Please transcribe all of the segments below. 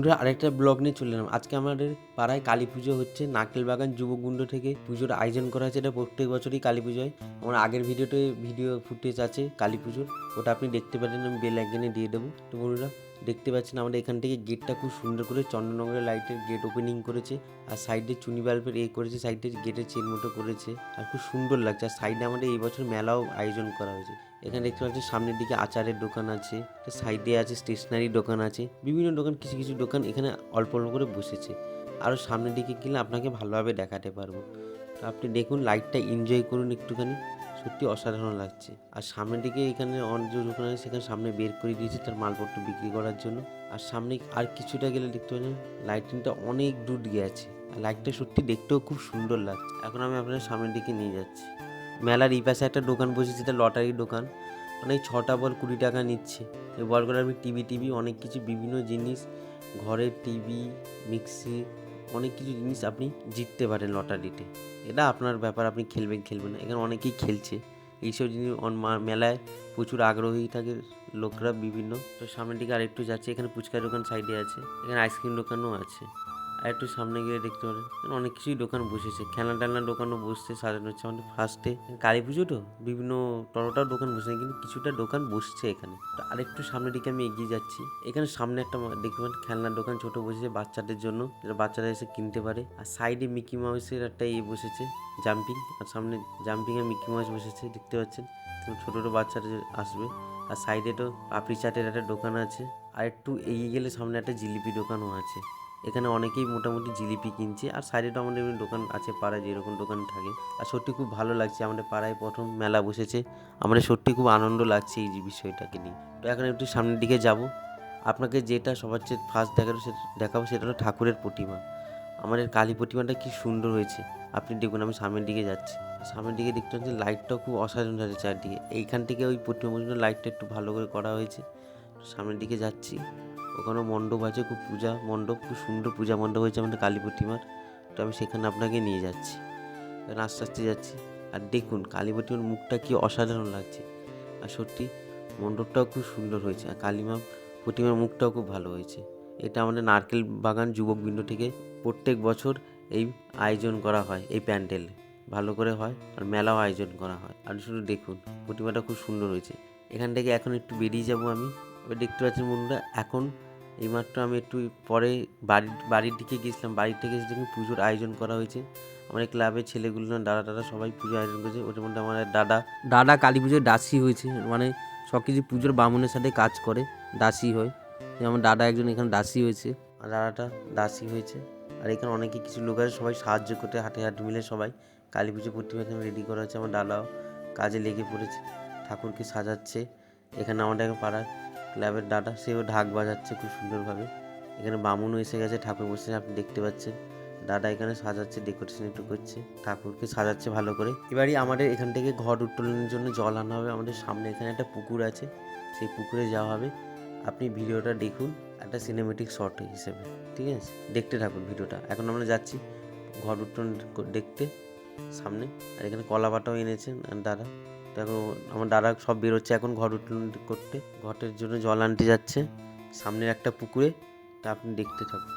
বন্ধুরা আরেকটা ব্লগ নিয়ে চলে এলাম। আজকে আমাদের পাড়ায় কালী পুজো হচ্ছে। নারকেলবাগান যুবকুণ্ড থেকে পুজোর আয়োজন করা হয়েছে। এটা প্রত্যেক বছরই কালী পুজোয়। আমার আগের ভিডিও ফুটেজ আছে কালী পুজোর, ওটা আপনি দেখতে পারেন, আমি বেল আইকনে দিয়ে দেবো। তো বন্ধুরা দেখতে পাচ্ছেন আমাদের এখান থেকে গেটটা খুব সুন্দর করে চন্দননগরের লাইটের গেট ওপেনিং করেছে, আর সাইডে চুনি বাল্বের করেছে, সাইডে গেটের চেন মতো করেছে, আর খুব সুন্দর লাগছে। আর সাইডে আমাদের এই বছর মেলাও আয়োজন করা হয়েছে। এখানে দেখতে পাচ্ছি সামনের দিকে আচারের দোকান আছে, সাইডে আছে স্টেশনারি দোকান আছে, বিভিন্ন দোকান, কিছু কিছু দোকান এখানে অল্প অল্প করে বসেছে। আরও সামনের দিকে গেলে আপনাকে ভালোভাবে দেখাতে পারবো। তো আপনি দেখুন, লাইটটা এনজয় করুন একটুখানি, সত্যি অসাধারণ লাগছে। আর সামনের দিকে এখানে অনেক যে দোকান আছে সেখানে সামনে বের করে দিয়েছে তার মালপত্র বিক্রি করার জন্য। আর সামনে আর কিছুটা গেলে দেখতে পাচ্ছেন লাইটিংটা অনেক দূর গিয়েছে, আর লাইটটা সত্যি দেখতেও খুব সুন্দর লাগছে। এখন আমি আপনাদের সামনের দিকে নিয়ে যাচ্ছি। মেলার এই পাশে একটা দোকান বসেছে, এটা লটারির দোকান। মানে 6টা বল 20 টাকা নিচ্ছে। এই বলগুলো আপনি টিভি অনেক কিছু, বিভিন্ন জিনিস, ঘরের টিভি, মিক্সি, অনেক কিছু জিনিস আপনি জিততে পারেন লটারিতে। এটা আপনার ব্যাপার, আপনি খেলবেন না। এখানে অনেকেই খেলছে এইসব জিনিস। মেলায় প্রচুর আগ্রহী থাকে লোকরা বিভিন্ন। তো সামনের দিকে আরেকটু যাচ্ছে, এখানে ফুচকার দোকান সাইডে আছে, এখানে আইসক্রিম দোকানও আছে। আর একটু সামনে গিয়ে দেখতে পারেন অনেক কিছুই দোকান বসেছে, খেলনা টেলনার দোকানও বসছে, সাজানো হচ্ছে। আমাদের ফার্স্টে কালী পুজো তো বিভিন্ন টরোটার দোকান বসে, কিন্তু কিছুটা দোকান বসছে এখানে। তো আরেকটু সামনের দিকে আমি এগিয়ে যাচ্ছি, এখানে সামনে একটা দেখবেন খেলনার দোকান ছোট বসেছে বাচ্চাদের জন্য, যেটা বাচ্চারা এসে কিনতে পারে। আর সাইডে মিকি মাউসের একটা বসেছে, জাম্পিং, আর সামনে জাম্পিং আর মিকি মাউস বসেছে দেখতে পাচ্ছেন। ছোটো ছোটো বাচ্চারা আসবে। আর সাইডে তো পাপড়ি চাটের একটা দোকান আছে। আর একটু এগিয়ে গেলে সামনে একটা জিলিপি দোকানও আছে। এখানে অনেকেই মোটামুটি জিলিপি কিনছে। আর সাইডে তো আমাদের দোকান আছে পাড়ায় যেরকম দোকান থাকে। আর সত্যি খুব ভালো লাগছে, আমাদের পাড়ায় প্রথম মেলা বসেছে, আমাদের সত্যি খুব আনন্দ লাগছে এই যে বিষয়টাকে নিয়ে। তো এখন একটু সামনের দিকে যাব। আপনাকে যেটা সবার চেয়ে ফার্স্ট দেখাবো সেটা হলো ঠাকুরের প্রতিমা। আমাদের কালী প্রতিমাটা কি সুন্দর হয়েছে আপনি দেখুন। আমি সামনের দিকে যাচ্ছি, সামনের দিকে দেখতে পাচ্ছি লাইটটাও খুব অসাধারণ আছে চারদিকে। এইখান থেকে ওই প্রতিমা পর্যন্ত লাইটটা একটু ভালো করে করা হয়েছে। সামনের দিকে যাচ্ছি, ওখানেও মণ্ডপ আছে, খুব পূজা মণ্ডপ, খুব সুন্দর পূজা মণ্ডপ হয়েছে আমাদের কালী প্রতিমার। তো আমি সেখানে আপনাকে নিয়ে যাচ্ছি, আস্তে আস্তে যাচ্ছি। আর দেখুন কালী প্রতিমার মুখটা কি অসাধারণ লাগছে। আর সত্যি মণ্ডপটাও খুব সুন্দর হয়েছে, আর কালীমা প্রতিমার মুখটাও খুব ভালো হয়েছে। এটা আমাদের নারকেল বাগান যুবকবৃন্দ থেকে প্রত্যেক বছর এই আয়োজন করা হয়, এই প্যান্ডেল ভালো করে হয়, আর মেলাও আয়োজন করা হয়। আর শুধু দেখুন প্রতিমাটা খুব সুন্দর হয়েছে। এখান থেকে এখন একটু বেরিয়ে যাব আমি। এবার দেখতে পাচ্ছেন বন্ধুরা, এখন এইমাত্র আমি একটু পরে বাড়ির দিকে গিয়েছিলাম। বাড়ির থেকে এসে দেখুন পুজোর আয়োজন করা হয়েছে। আমার ক্লাবের ছেলেগুলো দাদা সবাই পুজো আয়োজন করেছে। ওটার মধ্যে আমার দাদা কালী পুজোর দাসী হয়েছে, মানে সব কিছু পুজোর বামুনের সাথে কাজ করে, দাসী হয়। যেমন দাদা একজন এখানে দাসী হয়েছে, আর দাদাটা দাসী হয়েছে। আর এখানে অনেকে কিছু লোক আছে, সবাই সাহায্য করতে হাতে হাত মিলে সবাই কালী পুজো প্রতিমা এখানে রেডি করা হচ্ছে। আমার দাদাও কাজে লেগে পড়েছে, ঠাকুরকে সাজাচ্ছে। এখানে আমাদের পাড়ার ক্লাবের দাদা, সেও ঢাক বাজাচ্ছে খুব সুন্দরভাবে। এখানে বামুনও এসে গেছে, ঠাকুর বসে আপনি দেখতে পাচ্ছেন। দাদা এখানে সাজাচ্ছে, ডেকোরেশন একটু করছে, ঠাকুরকে সাজাচ্ছে ভালো করে। এবারই আমাদের এখান থেকে ঘট উত্তোলনের জন্য জল আনা হবে। আমাদের সামনে এখানে একটা পুকুর আছে, সেই পুকুরে যাওয়া হবে। আপনি ভিডিওটা দেখুন একটা সিনেমেটিক শট হিসেবে, ঠিক আছে? দেখতে থাকুন ভিডিওটা। এখন আমরা যাচ্ছি ঘট উত্তোলন দেখতে সামনে। আর এখানে কলা বাটাও এনেছেন দাদা। তো এখন আমার দাদা সব বেরোচ্ছে এখন ঘট উত্তোলন করতে, ঘটের জন্য জল আনতে যাচ্ছে সামনের একটা পুকুরে। তা আপনি দেখতে থাকুন।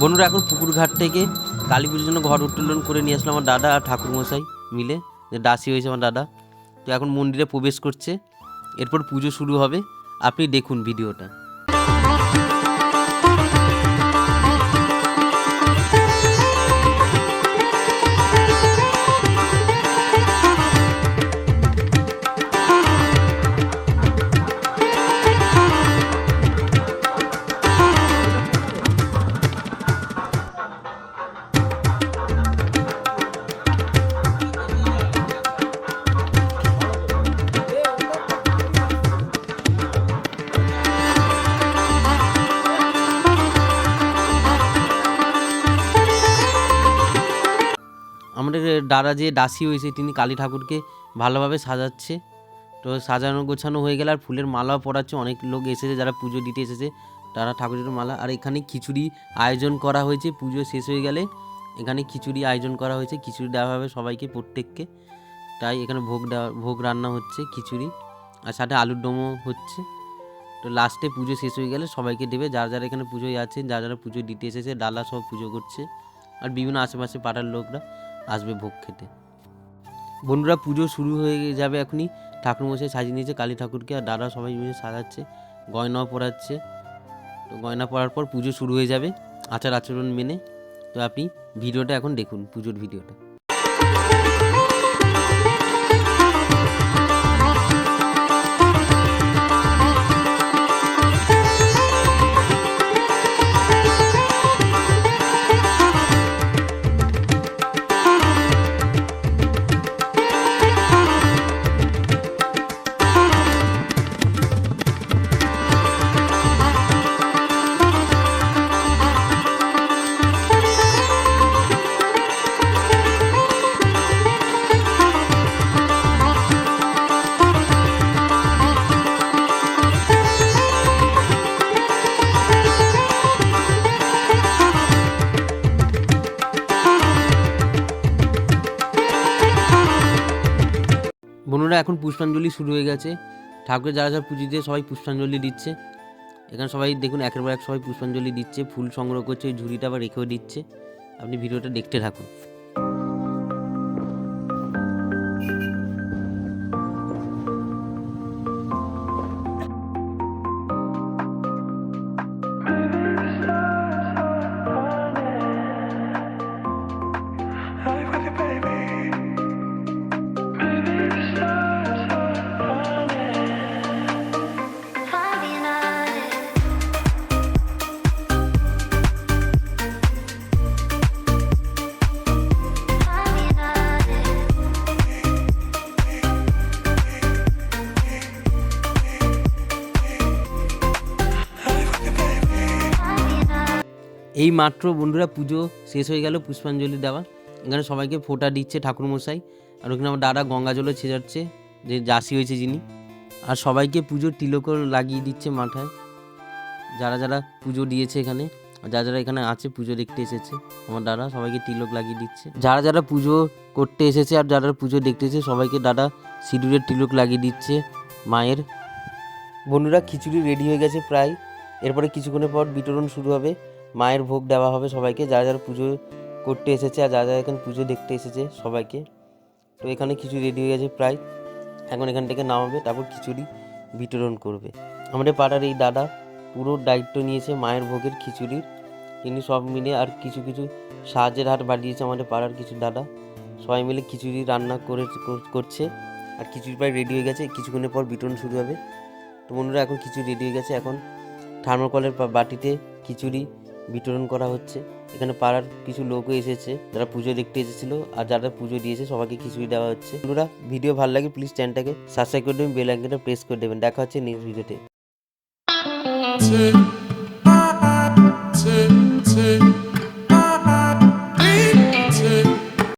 বন্ধুরা এখন পুকুর ঘাট থেকে কালী পুজোর জন্য ঘর উত্তোলন করে নিয়ে আসলো আমার দাদা আর ঠাকুরমশাই মিলে, যে দাসী হয়েছে আমার দাদা। তো এখন মন্দিরে প্রবেশ করছে, এরপর পুজো শুরু হবে। আপনি দেখুন ভিডিওটা। আমাদের দাদা যে দাসী হয়েছে তিনি কালী ঠাকুরকে ভালোভাবে সাজাচ্ছে। তো সাজানো গোছানো হয়ে গেলে আর ফুলের মালাও পরাচ্ছে। অনেক লোক এসেছে যারা পুজো দিতে এসেছে, তারা ঠাকুরের মালা। আর এখানে খিচুড়ি আয়োজন করা হয়েছে, পুজো শেষ হয়ে গেলে এখানে খিচুড়ি আয়োজন করা হয়েছে। খিচুড়ি দেওয়া হবে সবাইকে, প্রত্যেককে। তাই এখানে ভোগ রান্না হচ্ছে, খিচুড়ি আর সাথে আলুর দমও হচ্ছে। তো লাস্টে পুজো শেষ হয়ে গেলে সবাইকে দেবে, যারা যারা এখানে পুজোয় আছে, যারা যারা পুজো দিতে এসেছে, ডালা সব পুজো করছে। আর বিভিন্ন আশেপাশে পাড়ার লোকরা আসবে ভোগ খেতে। বন্ধুরা পুজো শুরু হয়ে যাবে এখনই। ঠাকুরমশাই সাজিয়ে নিয়েছে কালী ঠাকুরকে, আর দাদা সবাই মিলে সাজাচ্ছে, গয়নাও পরাচ্ছে। তো গয়না পরার পর পুজো শুরু হয়ে যাবে আচার আচরণ মেনে। তো আপনি ভিডিওটা এখন দেখুন, পুজোর ভিডিওটা। বন্ধুরা এখন পুষ্পাঞ্জলি শুরু হয়ে গেছে। ঠাকুরের যারা যারা পুজো দিয়ে সবাই পুষ্পাঞ্জলি দিচ্ছে। এখানে সবাই দেখুন একের পর এক সবাই পুষ্পাঞ্জলি দিচ্ছে, ফুল সংগ্রহ করছে, ওই ঝুড়িটা আবার রেখেও দিচ্ছে। আপনি ভিডিওটা দেখতে থাকুন। এই মাত্র বন্ধুরা পুজো শেষ হয়ে গেল, পুষ্পাঞ্জলি দেওয়া। এখানে সবাইকে ফোঁটা দিচ্ছে ঠাকুরমশাই, আর ওখানে আমার দাদা গঙ্গা জলও ছেঁচাচ্ছে, যে দাসী হয়েছে যিনি। আর সবাইকে পুজোর তিলকও লাগিয়ে দিচ্ছে মাথায়, যারা যারা পুজো দিয়েছে এখানে, যারা যারা এখানে আছে পুজো দেখতে এসেছে। আমার দাদা সবাইকে তিলক লাগিয়ে দিচ্ছে, যারা যারা পুজো করতে এসেছে আর যারা পুজো দেখতে এসেছে সবাইকে দাদা সিঁদুরের তিলক লাগিয়ে দিচ্ছে মায়ের। বন্ধুরা খিচুড়ি রেডি হয়ে গেছে প্রায়, এরপরে কিছুক্ষণের পর বিতরণ শুরু হবে, মায়ের ভোগ দেওয়া হবে সবাইকে, যারা যারা পুজো করতে এসেছে আর যারা যারা এখানে পুজো দেখতে এসেছে সবাইকে। তো এখানে খিচুড়ি রেডি হয়ে গেছে প্রায়, এখন এখান থেকে নামাবে, তারপর খিচুড়ি বিতরণ করবে। আমাদের পাড়ার এই দাদা পুরো দায়িত্ব নিয়েছে মায়ের ভোগের, খিচুড়ির। তিনি সব মিলে আর কিছু কিছু সাহায্যের হাত বাড়িয়েছে আমাদের পাড়ার কিছু দাদা, সবাই মিলে খিচুড়ি রান্না করছে। আর খিচুড়ি প্রায় রেডি হয়ে গেছে, কিছুক্ষণের পর বিতরণ শুরু হবে। তো বন্ধুরা এখন খিচুড়ি রেডি হয়ে গেছে, এখন থার্মোকলের বাটিতে খিচুড়ি বিতরণ করা হচ্ছে। এখানে পাড়ার কিছু লোকও এসেছে যারা পুজো দেখতে এসেছিল, আর যারা পুজো দিয়েছে সবাইকে খিচুড়ি দেওয়া হচ্ছে। বন্ধুরা ভিডিও ভালো লাগে প্লিজ চ্যানেলটাকে সাবস্ক্রাইব করে দেবেন, বেল আইকনটা প্রেস করে দেবেন। দেখা হচ্ছে নেক্সট ভিডিওতে।